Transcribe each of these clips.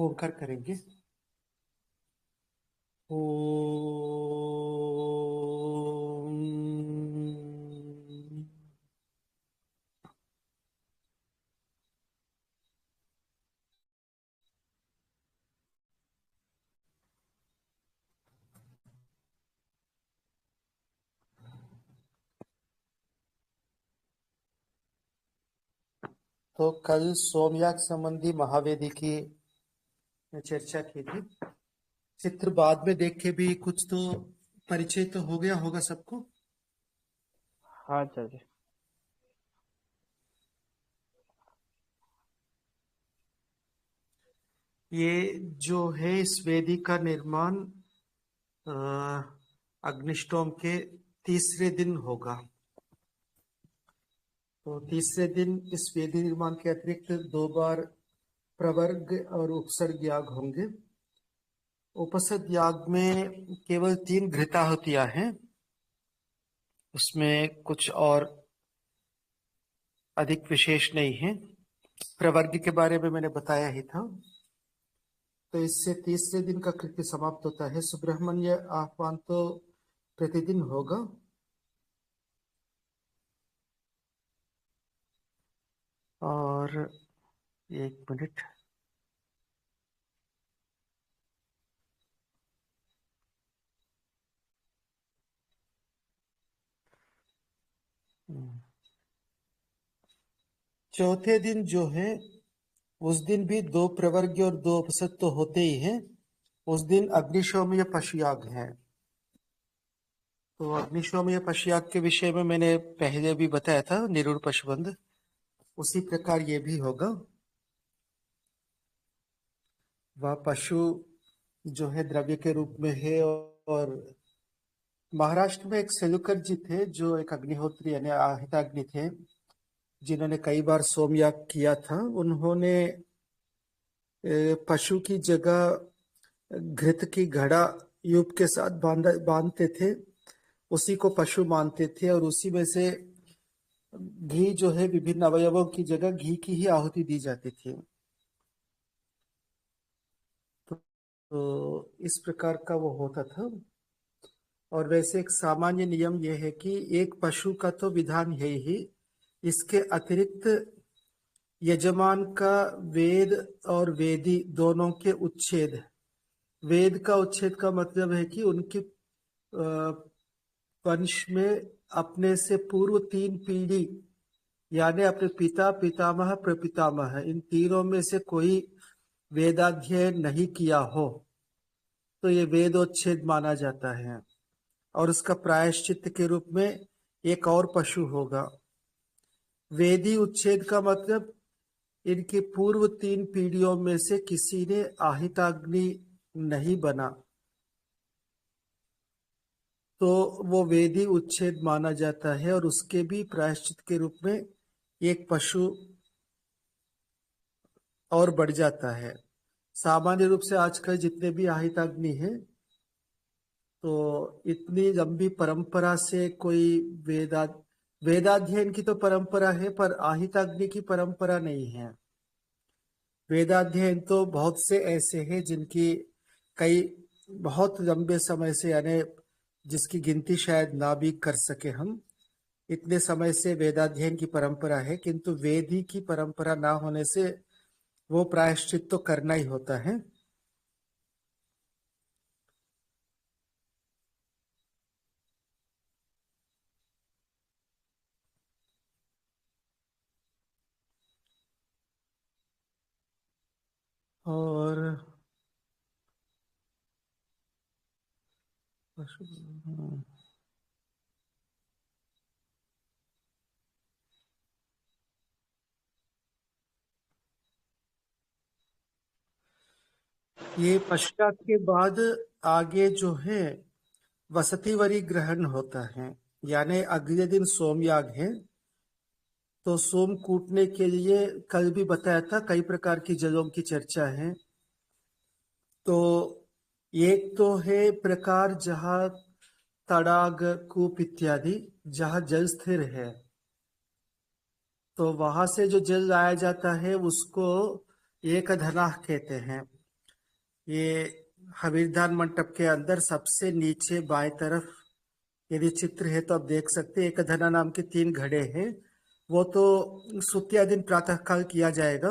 ओंकार करेंगे। ओम। तो कल सोमयाग संबंधी महावेदी की चर्चा की थी। चित्र बाद में देख के भी कुछ तो परिचय तो हो गया होगा सबको। हाँ आचार्य। ये जो है इस वेदी का निर्माण अग्निष्टोम के तीसरे दिन होगा। तो तीसरे दिन इस वेदी निर्माण के अतिरिक्त 2 बार प्रवर्ग और उपसर्ग याग होंगे। उपसर्ग याग में केवल 3 घृताहुतियां हैं, उसमें कुछ और अधिक विशेष नहीं है। प्रवर्ग के बारे में मैंने बताया ही था। तो इससे तीसरे दिन का कृत्य समाप्त होता है। सुब्रह्मण्य आह्वान तो प्रतिदिन होगा। और 1 मिनट, चौथे दिन जो है उस दिन भी 2 प्रवर्ग और 2 उपसर्ग तो होते ही हैं। उस दिन अग्निशोमय पशुयाग है। तो अग्निशोमय पशुयाग के विषय में मैंने पहले भी बताया था, निरूढ़ पशुबंध। उसी प्रकार ये भी होगा। वह पशु जो है द्रव्य के रूप में है। और महाराष्ट्र में एक सेलुकर जी थे जो एक अग्निहोत्री यानी आहिताग्नि थे, जिन्होंने कई बार सोमयाग किया था। उन्होंने पशु की जगह घृत की घड़ा यूप के साथ बांधते थे। उसी को पशु मानते थे और उसी में से घी जो है विभिन्न अवयवों की जगह घी की ही आहुति दी जाती थी। तो इस प्रकार का वो होता था। और वैसे एक सामान्य नियम यह है कि एक पशु का तो विधान है ही, इसके अतिरिक्त यजमान का वेद और वेदी दोनों के उच्छेद। वेद का उच्छेद का मतलब है कि उनकी वंश में अपने से पूर्व 3 पीढ़ी यानी अपने पिता पितामह प्रपितामह इन तीनों में से कोई वेदाध्ययन नहीं किया हो तो ये वेदोच्छेद माना जाता है। और उसका प्रायश्चित के रूप में एक और पशु होगा। वेदी उच्छेद का मतलब इनकी पूर्व 3 पीढ़ियों में से किसी ने आहिताग्नि नहीं बना तो वो वेदी उच्छेद माना जाता है। और उसके भी प्रायश्चित के रूप में एक पशु और बढ़ जाता है। सामान्य रूप से आजकल जितने भी आहिताग्नि हैं, तो इतनी लंबी परंपरा से कोई वेदाध्ययन की तो परंपरा है पर आहिताग्नि की परंपरा नहीं है। वेदाध्ययन तो बहुत से ऐसे हैं जिनकी कई बहुत लंबे समय से यानी जिसकी गिनती शायद ना भी कर सके हम, इतने समय से वेदाध्ययन की परंपरा है। किंतु वेदी की परंपरा ना होने से वो प्रायश्चित तो करना ही होता है। और ये पश्चात के बाद आगे जो है वसतिवरी ग्रहण होता है, यानी अगले दिन सोमयाग है। तो सोम कूटने के लिए कल भी बताया था कई प्रकार की जलों की चर्चा है। तो एक तो है प्रकार जहाँ तड़ाग कूप इत्यादि जहाँ जल स्थिर है, तो वहां से जो जल लाया जाता है उसको एक धनाह कहते हैं। ये हविर्दान मंडप के अंदर सबसे नीचे बाएं तरफ यदि चित्र है तो आप देख सकते हैं, एक धना नाम के 3 घड़े हैं। वो तो सुत्या दिन प्रातः काल किया जाएगा,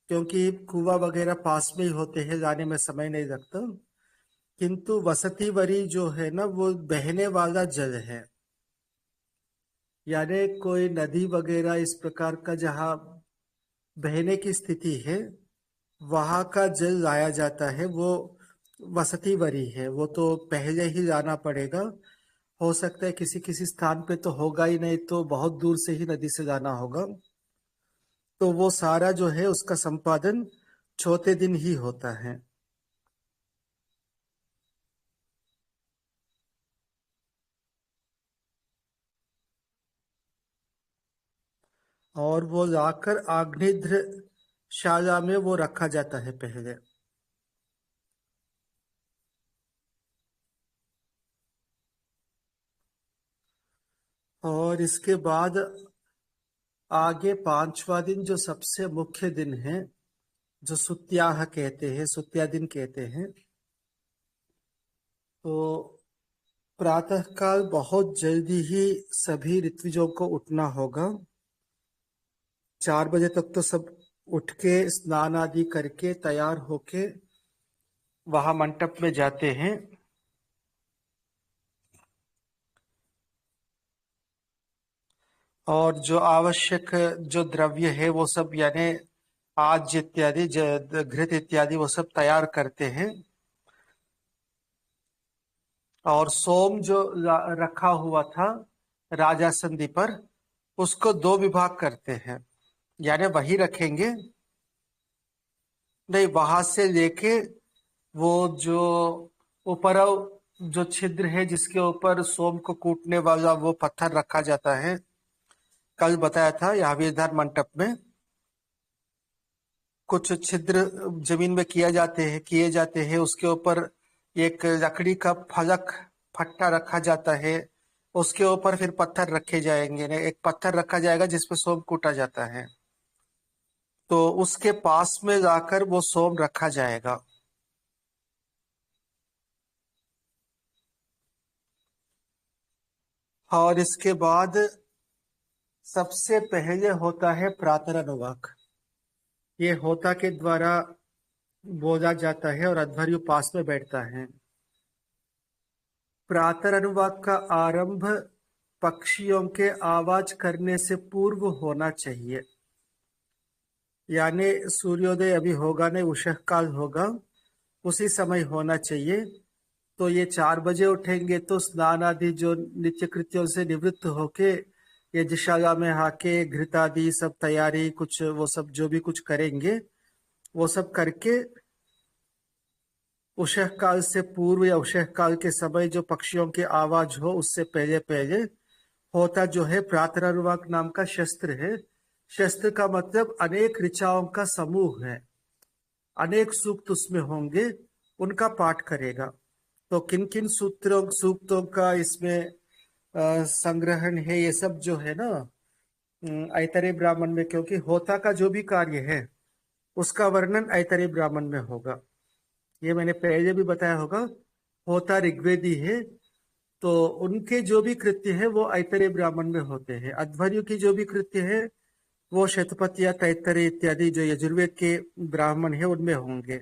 क्योंकि कुआं वगैरह पास में ही होते हैं, जाने में समय नहीं लगता। किंतु वसती वरी जो है ना, वो बहने वाला जल है, यानी कोई नदी वगैरह इस प्रकार का जहाँ बहने की स्थिति है, वहां का जल लाया जाता है, वो वसती वरी है। वो तो पहले ही जाना पड़ेगा। हो सकता है किसी किसी स्थान पे तो होगा ही, नहीं तो बहुत दूर से ही नदी से जाना होगा। तो वो सारा जो है उसका संपादन चौथे दिन ही होता है। और वो लाकर आग्नेध्र शाला में वो रखा जाता है पहले। और इसके बाद आगे 5वां दिन जो सबसे मुख्य दिन है, जो सुत्याह कहते हैं, सुत्या दिन कहते हैं। तो प्रातःकाल बहुत जल्दी ही सभी ऋत्विजों को उठना होगा। 4 बजे तक तो सब उठ के स्नान आदि करके तैयार होके वहां मंडप में जाते हैं। और जो आवश्यक जो द्रव्य है वो सब, यानी आज इत्यादि, घृत इत्यादि, वो सब तैयार करते हैं। और सोम जो रखा हुआ था राजा संधि पर, उसको 2 विभाग करते हैं, यानी वही रखेंगे नहीं, वहां से लेके वो जो ऊपर जो छिद्र है जिसके ऊपर सोम को कूटने वाला वो पत्थर रखा जाता है, कल बताया था यावीरधार मंडप में कुछ छिद्र जमीन में किए जाते हैं, उसके ऊपर एक लकड़ी का फलक फट्टा रखा जाता है, उसके ऊपर फिर पत्थर रखे जाएंगे, एक पत्थर रखा जाएगा जिसपे सोम कूटा जाता है, तो उसके पास में जाकर वो सोम रखा जाएगा। और इसके बाद सबसे पहले होता है प्रातः अनुवाक। ये होता के द्वारा बोला जाता है और अध्वर्यु पास में बैठता है। प्रातः अनुवाक का आरंभ पक्षियों के आवाज करने से पूर्व होना चाहिए, यानी सूर्योदय अभी होगा नहीं, उषः काल होगा, उसी समय होना चाहिए। तो ये 4 बजे उठेंगे तो स्नान आदि जो नित्य कृत्यों से निवृत्त होके यज्ञशाला में आके घृतादि सब तैयारी कुछ वो सब जो भी कुछ करेंगे, वो सब करके उषः काल से पूर्व या उषः काल के समय जो पक्षियों की आवाज हो उससे पहले पहले होता जो है प्रातरानुवाक नाम का शस्त्र है। शस्त्र का मतलब अनेक ऋचाओं का समूह है, अनेक सूक्त उसमें होंगे, उनका पाठ करेगा। तो किन किन सूक्तों का इसमें संग्रहण है, ये सब जो है ना ऐतरेय ब्राह्मण में, क्योंकि होता का जो भी कार्य है उसका वर्णन ऐतरेय ब्राह्मण में होगा। ये मैंने पहले भी बताया होगा, होता ऋग्वेदी है, तो उनके जो भी कृत्य है वो ऐतरेय ब्राह्मण में होते हैं। अध्वर्यु की जो भी कृत्य है वो शतपथ या तैत्तरीय इत्यादि जो यजुर्वेद के ब्राह्मण है उनमें होंगे।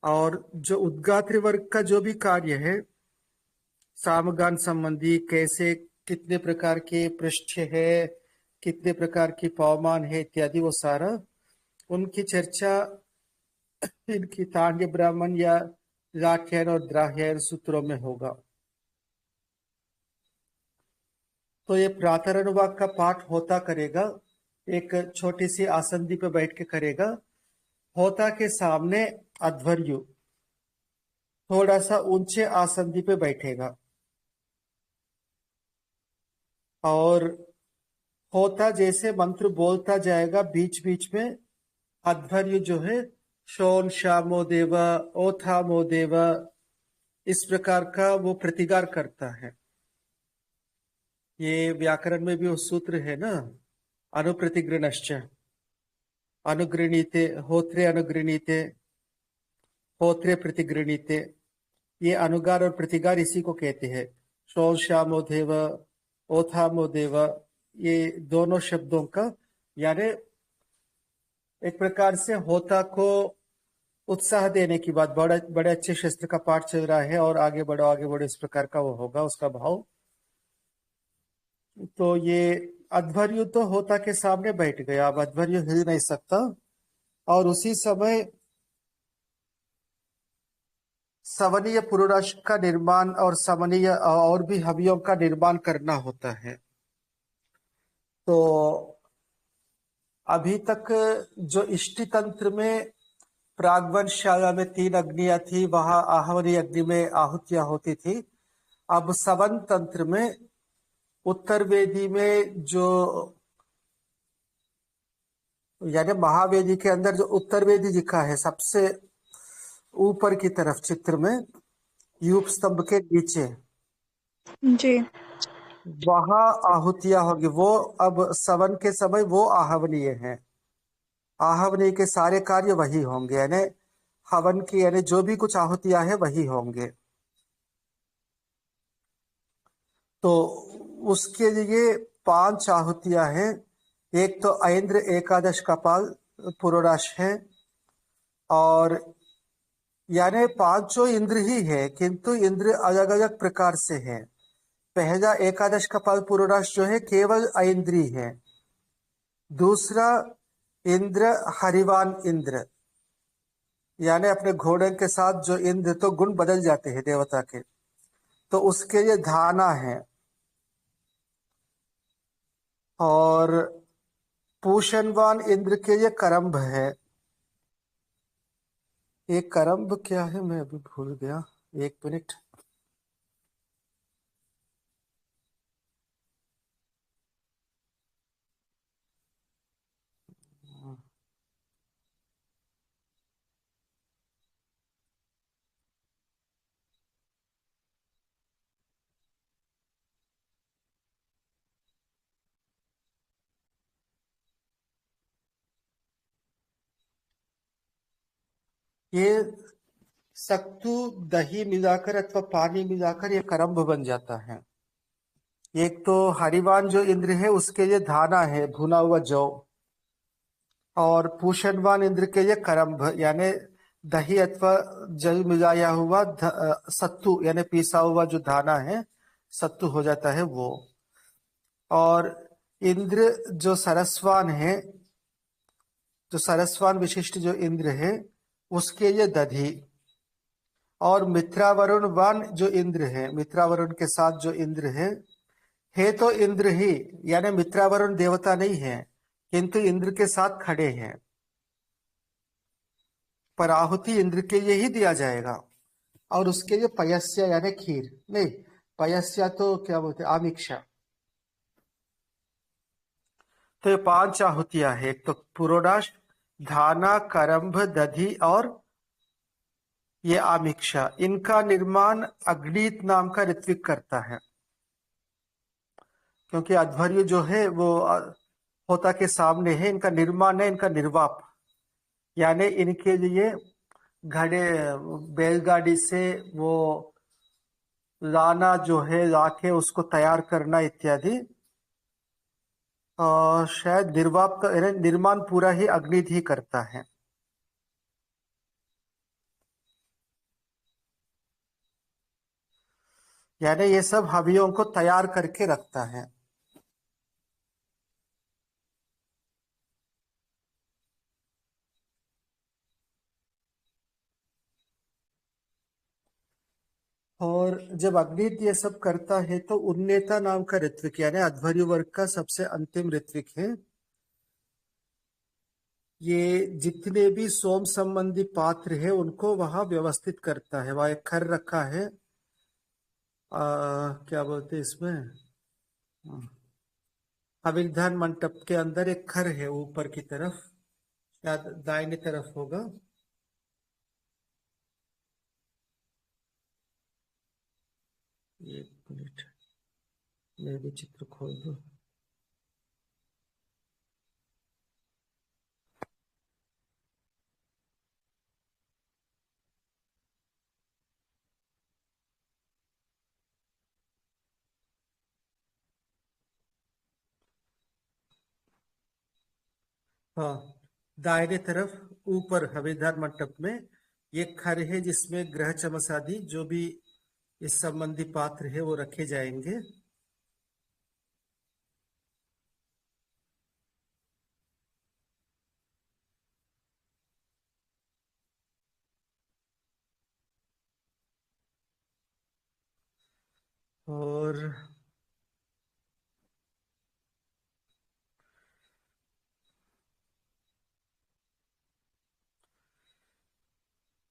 और जो उद्गात्री वर्ग का जो भी कार्य है, सामगान संबंधी कैसे कितने प्रकार के पृष्ठ है, कितने प्रकार की पवमान है इत्यादि, वो सारा उनकी चर्चा इनकी तांड्य ब्राह्मण या राख्यान और द्राह्यान सूत्रों में होगा। तो ये प्रातः अनुवाक का पाठ होता करेगा, एक छोटी सी आसंदी पे बैठ के करेगा। होता के सामने अध्वर्यु थोड़ा सा ऊंचे आसंदी पे बैठेगा, और होता जैसे मंत्र बोलता जाएगा बीच बीच में अध्वर्यु जो है शोन शामो देवा ओथामो देवा इस प्रकार का वो प्रतिगार करता है। ये व्याकरण में भी वो सूत्र है ना, अनुप्रतिगृणश्च अनुगृणीते होत्रे अनुगृणीते, होत्रे प्रतिगृणीते, ये अनुगार और प्रतिगार इसी को कहते हैं। श्रोश्यामो देव, ओथामो देव, ये दोनों शब्दों का यानी एक प्रकार से होता को उत्साह देने की बात, बड़े बड़े अच्छे शस्त्र का पाठ चल रहा है और आगे बढ़ो आगे बढ़ो, इस प्रकार का वो होगा उसका भाव। तो ये अध्वर्यु तो होता के सामने बैठ गया, अब अध्वर्यु हिल नहीं सकता, और उसी समय सवनीय पुरुष का निर्माण और सवनीय और भी हवियों का निर्माण करना होता है। तो अभी तक जो इष्टि तंत्र में प्रागवंशशाला में 3 अग्नियां थी, वहां आहवनी अग्नि में आहुतियां होती थी। अब सवन तंत्र में उत्तर वेदी में जो यानी महावेदी के अंदर जो उत्तर वेदी लिखा है सबसे ऊपर की तरफ चित्र में यूप स्तंभ के नीचे, जी। वहां आहुतियां होगी। वो अब सवन के समय वो आहवनीय है, आहवनीय के सारे कार्य वही होंगे, यानी हवन की यानी जो भी कुछ आहुतियां है वही होंगे। तो उसके लिए 5 आहुतियां हैं। एक तो ऐन्द्र एकादश कपाल पुरोडाश है, और यानी 5 इंद्र ही है, किंतु इंद्र अलग अलग प्रकार से है। पहला एकादश कपाल पुरोडाश जो है केवल ऐन्द्री है। दूसरा इंद्र हरिवान इंद्र, यानी अपने घोड़े के साथ जो इंद्र, तो गुण बदल जाते हैं देवता के, तो उसके लिए धाना है। और पूषणवान इंद्र के लिए करम्भ है। ये करम्भ क्या है मैं अभी भूल गया, 1 मिनट। ये सत्तू दही मिलाकर अथवा पानी मिलाकर ये करम्भ बन जाता है। एक तो हरिवान जो इंद्र है उसके लिए धाना है, भुना हुआ जौ, और पूषणवान इंद्र के लिए करम्भ यानी दही अथवा जल मिलाया हुआ सत्तू यानी पीसा हुआ जो धाना है, सत्तू हो जाता है वो। और इंद्र जो सरस्वान है, जो सरस्वान विशिष्ट जो इंद्र है उसके लिए दधी। और मित्रावरुण वान जो इंद्र है, मित्रावरुण के साथ जो इंद्र है तो इंद्र ही, यानी मित्रावरुण देवता नहीं है किंतु इंद्र के साथ खड़े हैं, पर आहुति इंद्र के लिए ही दिया जाएगा। और उसके लिए पयस्या यानी खीर नहीं, पयस्या तो क्या बोलते आमिक्षा। तो ये 5 आहुतियां है, एक तो पुरोडाश, धाना, करम्भ, दधी और ये आमिक्षा। इनका निर्माण अग्नित नाम का ऋत्विक करता है, क्योंकि अध्वर्यु जो है वो होता के सामने है। इनका निर्माण है, इनका निर्वाप, यानी इनके लिए घड़े बैलगाड़ी से वो लाना जो है, लाके उसको तैयार करना इत्यादि। शायद निर्वाप का यानी निर्माण पूरा ही अग्नित ही करता है। यानी ये सब हवियों को तैयार करके रखता है। और जब अग्नित ये सब करता है तो उन्नेता नाम का ऋत्विक यानी अध्वर्यु वर्ग का सबसे अंतिम ऋत्विक है। ये जितने भी सोम संबंधी पात्र है उनको वहां व्यवस्थित करता है। वहां एक खर रखा है, क्या बोलते हैं इसमें, अभिधान मंडप के अंदर एक खर है ऊपर की तरफ, शायद दाहिनी तरफ होगा। एक मिनट मैं भी चित्र खोल दूं। हाँ, दाहिने तरफ ऊपर हविदार मंडप में एक खर है जिसमें ग्रह चमस आदि जो भी इस संबंधी पात्र है वो रखे जाएंगे। और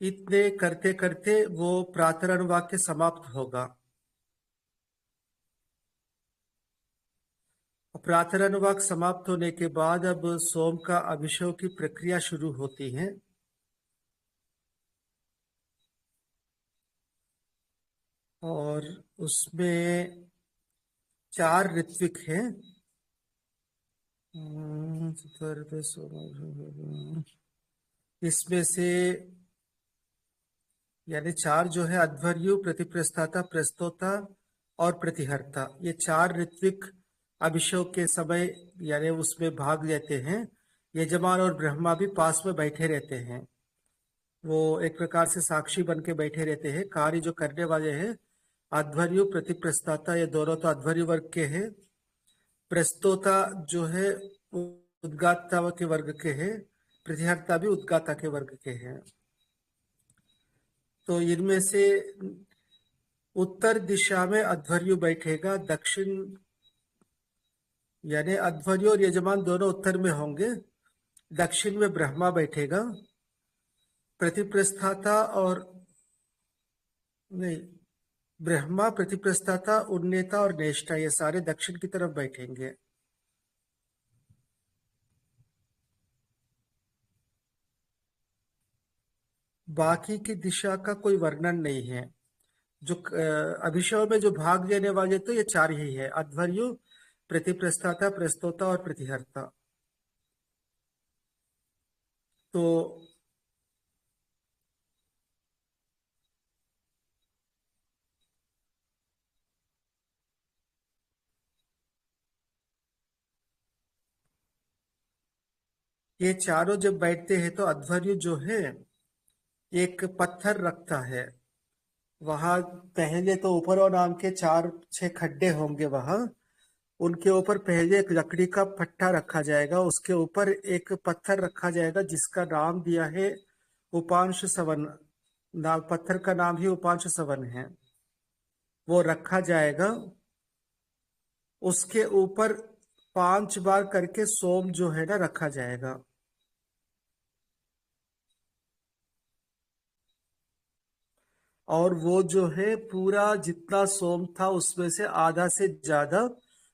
इतने करते करते वो प्रातरण वाक्य समाप्त होगा। प्रातरण वाक्य समाप्त होने के बाद अब सोम का अभिषेक की प्रक्रिया शुरू होती है। और उसमें 4 ऋत्विक हैं। इसमें से यानी 4 जो है अध्वर्यु, प्रतिप्रस्थाता, प्रस्तोता और प्रतिहर्ता, ये 4 ऋत्विक अभिषेक के समय यानी उसमें भाग लेते हैं। यजमान और ब्रह्मा भी पास में बैठे रहते हैं। वो एक प्रकार से साक्षी बन के बैठे रहते हैं। कार्य जो करने वाले हैं अध्वर्यु, प्रतिप्रस्थाता, ये दोनों तो अध्वर्यु वर्ग के हैं। प्रस्तोता जो है उद्गाता के वर्ग के हैं। प्रतिहर्ता भी उद्गाता के वर्ग के हैं। तो इनमें से उत्तर दिशा में अध्वर्यु बैठेगा, दक्षिण यानी अध्वर्यु और यजमान दोनों उत्तर में होंगे, दक्षिण में ब्रह्मा बैठेगा। प्रतिप्रस्थाता और नहीं, ब्रह्मा, प्रतिप्रस्थाता, उन्नेता और नेष्टा ये सारे दक्षिण की तरफ बैठेंगे। बाकी की दिशा का कोई वर्णन नहीं है। जो अभिषेक में जो भाग लेने वाले तो ये 4 ही है, अध्वर्यु, प्रतिप्रस्थाता, प्रस्तोता और प्रतिहर्ता। तो ये चारों जब बैठते हैं तो अध्वर्यु जो है एक पत्थर रखता है। वहां पहले तो ऊपर नाम के 4-6 खड्डे होंगे वहां। उनके ऊपर पहले एक लकड़ी का पट्टा रखा जाएगा, उसके ऊपर एक पत्थर रखा जाएगा जिसका नाम दिया है उपांश सवन। नाम पत्थर का नाम ही उपांश सवन है। वो रखा जाएगा। उसके ऊपर 5 बार करके सोम जो है ना रखा जाएगा। और वो जो है पूरा जितना सोम था उसमें से आधा से ज्यादा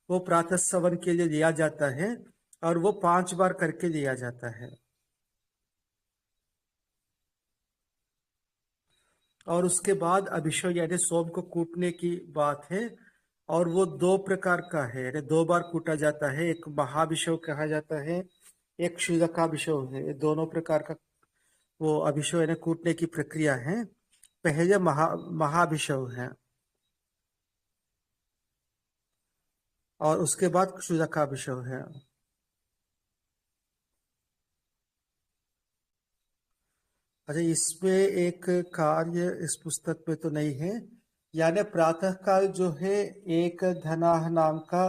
वो प्रातः सवन के लिए लिया जाता है और वो 5 बार करके लिया जाता है। और उसके बाद अभिषेक यानी सोम को कूटने की बात है। और वो 2 प्रकार का है, यानी 2 बार कूटा जाता है। एक महाभिषेक कहा जाता है, एक क्षुदकाभिषेक है। ये दोनों प्रकार का वो अभिषेक यानी कूटने की प्रक्रिया है। पहले महाभिषेक है और उसके बाद क्षुदकाभिषेक है। अच्छा, इसमें एक कार्य इस पुस्तक में तो नहीं है। यानी प्रातः काल जो है एक धनाह नाम का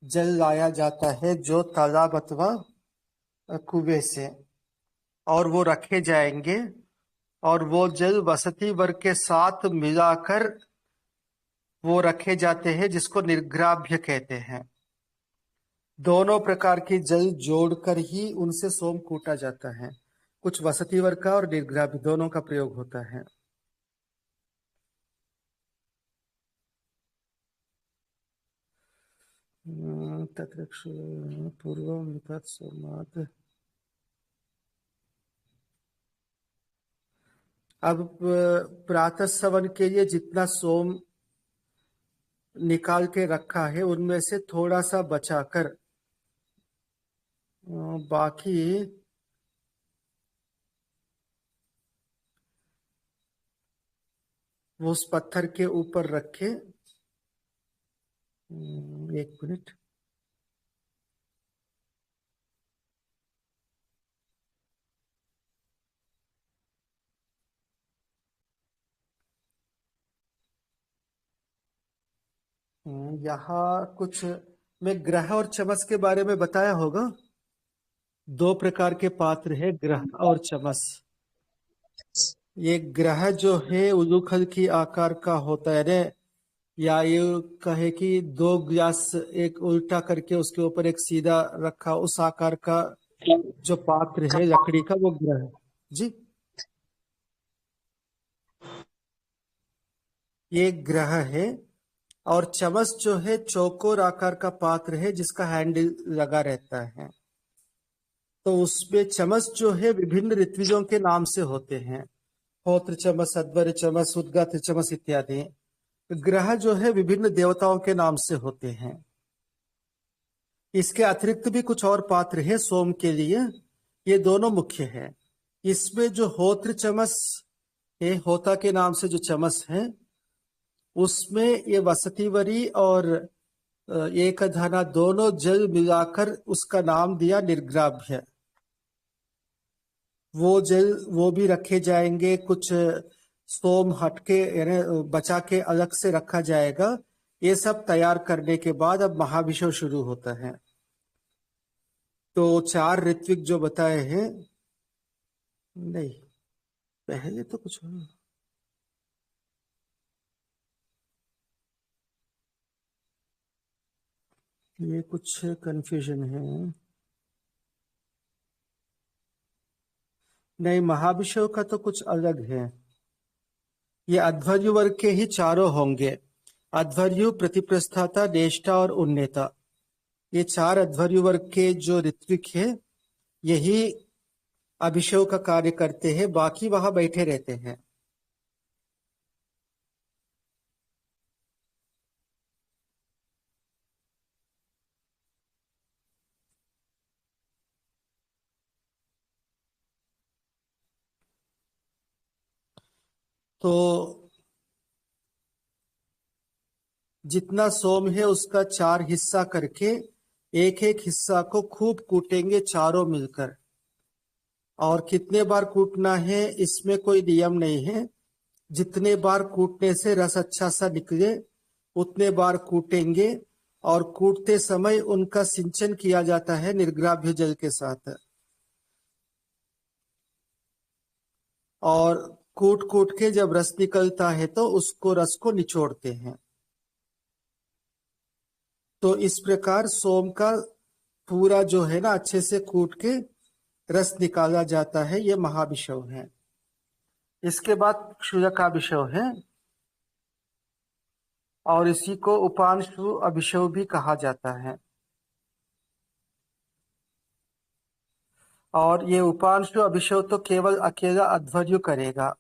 जल लाया जाता है जो तालाब अथवा कुएं से, और वो रखे जाएंगे। और वो जल वसती वर्ग के साथ मिलाकर वो रखे जाते हैं जिसको निर्ग्राभ्य कहते हैं। दोनों प्रकार के जल जोड़कर ही उनसे सोम कूटा जाता है। कुछ वसती वर्ग का और निर्ग्राभ्य दोनों का प्रयोग होता है। तत्र पूर्वं तत्सोमात्। अब प्रातः सवन के लिए जितना सोम निकाल के रखा है उनमें से थोड़ा सा बचाकर बाकी वो उस पत्थर के ऊपर रखे। एक मिनट। यहाँ कुछ मैं ग्रह और चमस के बारे में बताया होगा। दो प्रकार के पात्र है, ग्रह और चमस। ये ग्रह जो है उलूखल की आकार का होता है रे, या ये कहे कि दो ग्लास एक उल्टा करके उसके ऊपर एक सीधा रखा, उस आकार का जो पात्र है लकड़ी का, वो ग्रह जी। ये ग्रह है। और चमस जो है चौकोर आकार का पात्र है जिसका हैंडल लगा रहता है। तो उसमें चमस जो है विभिन्न ऋत्विजों के नाम से होते हैं। होत्र चमस, अध्वर्य चमस, उद्गात्र चमस इत्यादि। ग्रह जो है विभिन्न देवताओं के नाम से होते हैं। इसके अतिरिक्त भी कुछ और पात्र है सोम के लिए। ये दोनों मुख्य है। इसमें जो होत्र चमस है, होता के नाम से जो चमस है, उसमें ये वसतिवरी और एक धना दोनों जल मिलाकर उसका नाम दिया निर्ग्राभ्य। वो जल वो भी रखे जाएंगे, कुछ सोम हटके यानी बचा के अलग से रखा जाएगा। ये सब तैयार करने के बाद अब महाभिषेक शुरू होता है। तो 4 ऋत्विक जो बताए हैं, नहीं पहले तो कुछ हो, ये कुछ कंफ्यूजन है। नहीं, महाभिषेक का तो कुछ अलग है। ये अध्वर्यु वर्ग के ही चारों होंगे। अध्वर्यु, प्रतिप्रस्थाता, ज्येष्ठा और उन्नेता। ये 4 अध्वर्यु वर्ग के जो ऋत्विक है यही अभिषेक का कार्य करते हैं, बाकी वहां बैठे रहते हैं। तो जितना सोम है उसका 4 हिस्सा करके एक एक हिस्सा को खूब कूटेंगे चारों मिलकर। और कितने बार कूटना है इसमें कोई नियम नहीं है। जितने बार कूटने से रस अच्छा सा निकले उतने बार कूटेंगे। और कूटते समय उनका सिंचन किया जाता है निर्ग्राभ्य जल के साथ। और कूट कूट के जब रस निकलता है तो उसको रस को निचोड़ते हैं। तो इस प्रकार सोम का पूरा जो है ना अच्छे से कूट के रस निकाला जाता है। ये महाभिषेक है। इसके बाद क्षुरकाभिषेक है और इसी को उपांशु अभिषेक भी कहा जाता है। और ये उपांशु अभिषेक तो केवल अकेला अध्वर्यु करेगा।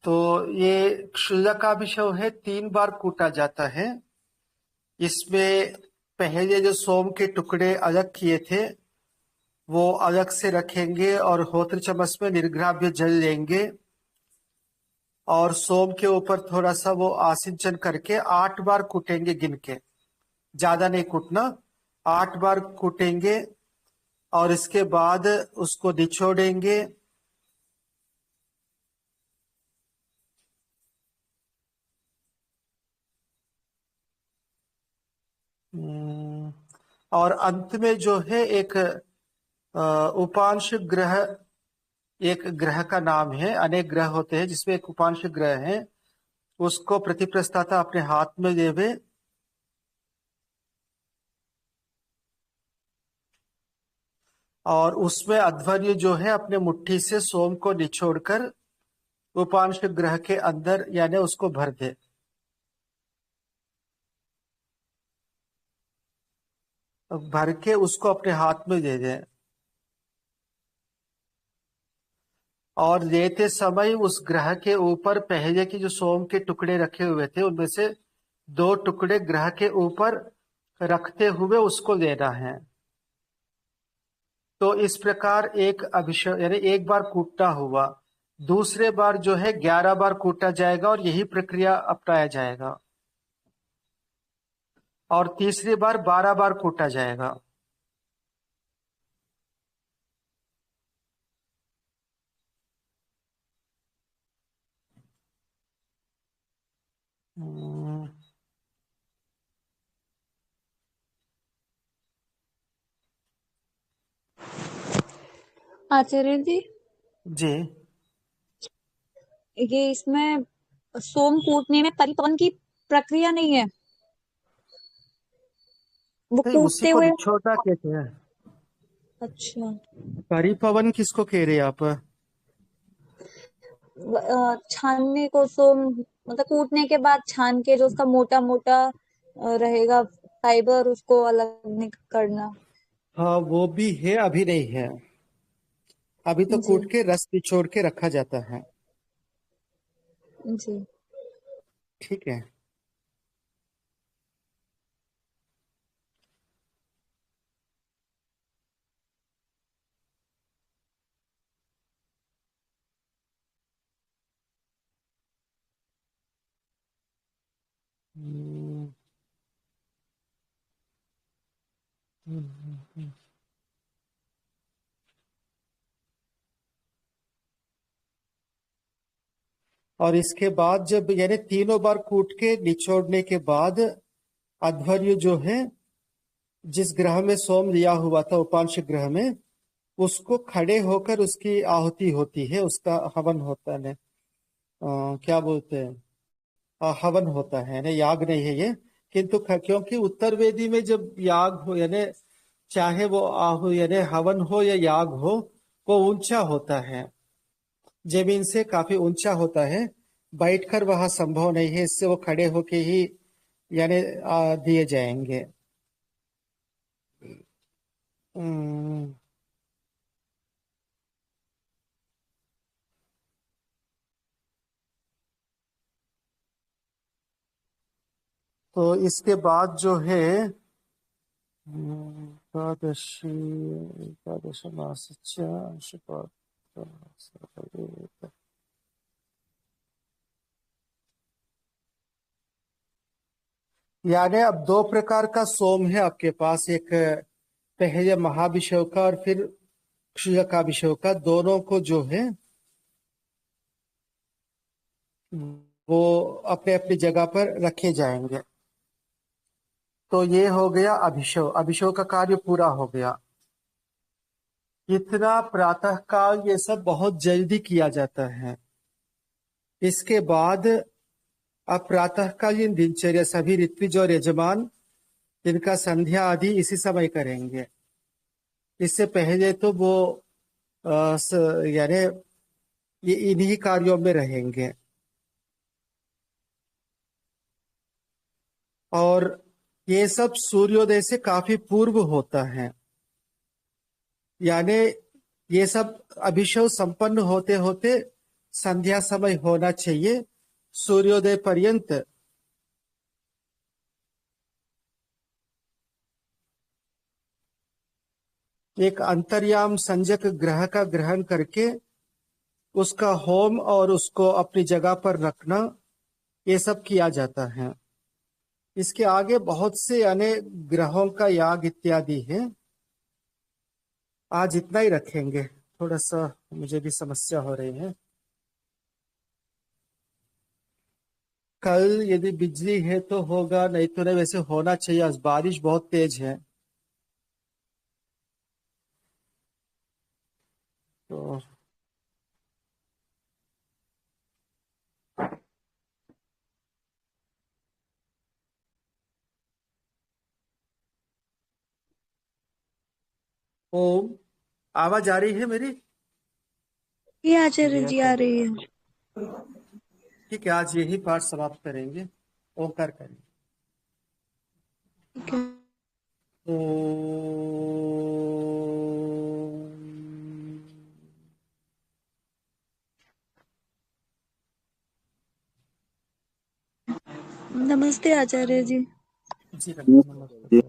तो ये क्षुल्लकाभिषेक है, 3 बार कूटा जाता है। इसमें पहले जो सोम के टुकड़े अलग किए थे वो अलग से रखेंगे और होत्र चमच में निर्ग्राभ्य जल लेंगे और सोम के ऊपर थोड़ा सा वो आसिंचन करके 8 बार कूटेंगे गिन के। ज्यादा नहीं कूटना, 8 बार कूटेंगे और इसके बाद उसको निचोड़ेंगे। और अंत में जो है एक उपांश ग्रह, एक ग्रह का नाम है। अनेक ग्रह होते हैं जिसमें एक उपांश ग्रह है, उसको प्रतिप्रस्थाता अपने हाथ में लेवे और उसमें अध्वर्य जो है अपने मुट्ठी से सोम को निचोड़कर उपांश ग्रह के अंदर यानी उसको भर दे। भर के उसको अपने हाथ में दे दे और लेते समय उस ग्रह के ऊपर पहले की जो सोम के टुकड़े रखे हुए थे उनमें से 2 टुकड़े ग्रह के ऊपर रखते हुए उसको लेना है। तो इस प्रकार एक अभिषेक यानी एक बार कूटना हुआ, दूसरे बार जो है 11 बार कूटा जाएगा और यही प्रक्रिया अपनाया जाएगा। और तीसरी बार 12 बार कूटा जाएगा। हम्म, आचार्य जी, जी ये इसमें सोम कूटने में परिपवन की प्रक्रिया नहीं है, वो नहीं, उसी कूटते को हुए। निचोड़ना कहते हैं। अच्छा। परिपवन किसको कह रहे हैं आप? छानने को सोम, मतलब कूटने के बाद छान के जो उसका मोटा मोटा रहेगा फाइबर, उसको अलग करना। हाँ, वो भी है, अभी नहीं है। अभी तो जी। कूट के रस निचोड़ के रखा जाता है। जी। ठीक है। हम्म, और इसके बाद जब यानी तीनों बार कूट के निचोड़ने के बाद अध्वर्यु जो है, जिस ग्रह में सोम लिया हुआ था उपांश ग्रह में, उसको खड़े होकर उसकी आहुति होती है, उसका हवन होता है। क्या बोलते हैं, हवन होता है ना, याग नहीं है ये। किंतु क्योंकि उत्तर वेदी में जब याग हो यानी चाहे वो आहु यानी हवन हो या याग हो, वो ऊंचा होता है, जमीन से काफी ऊंचा होता है। बैठकर वहां संभव नहीं है, इससे वो खड़े होके ही यानी दिए जाएंगे। हम्म, तो इसके बाद जो है एकादशी, एकादश मास यानी अब दो प्रकार का सोम है आपके पास, एक पहले महाभिषेक का और फिर क्षुयकाभिषेक का, दोनों को जो है वो अपने अपनी जगह पर रखे जाएंगे। तो ये हो गया अभिषेक, अभिषेक का कार्य पूरा हो गया। इतना प्रातः काल ये सब बहुत जल्दी किया जाता है। इसके बाद अब प्रातःकालीन दिनचर्या सभी ऋत्विज और यजमान जिनका संध्या आदि इसी समय करेंगे। इससे पहले तो वो यानी ये इन्हीं कार्यों में रहेंगे। और ये सब सूर्योदय से काफी पूर्व होता है, यानी ये सब अभिषेक संपन्न होते होते संध्या समय होना चाहिए। सूर्योदय पर्यंत एक अंतर्याम संजक ग्रह का ग्रहण करके उसका होम और उसको अपनी जगह पर रखना, ये सब किया जाता है। इसके आगे बहुत से यानी ग्रहों का याग इत्यादि है। आज इतना ही रखेंगे, थोड़ा सा मुझे भी समस्या हो रही है। कल यदि बिजली है तो होगा, नहीं तो नहीं, वैसे होना चाहिए, आज बारिश बहुत तेज है। तो ओम, आवाज आ रही है मेरी? ये आचार्य जी जी आ आचार्य। रही है। ठीक है, आज यही पाठ समाप्त करेंगे। ओंकार करेंगे। ठीक है। ओम। नमस्ते आचार्य जी। जी रंगा, नमस्ते।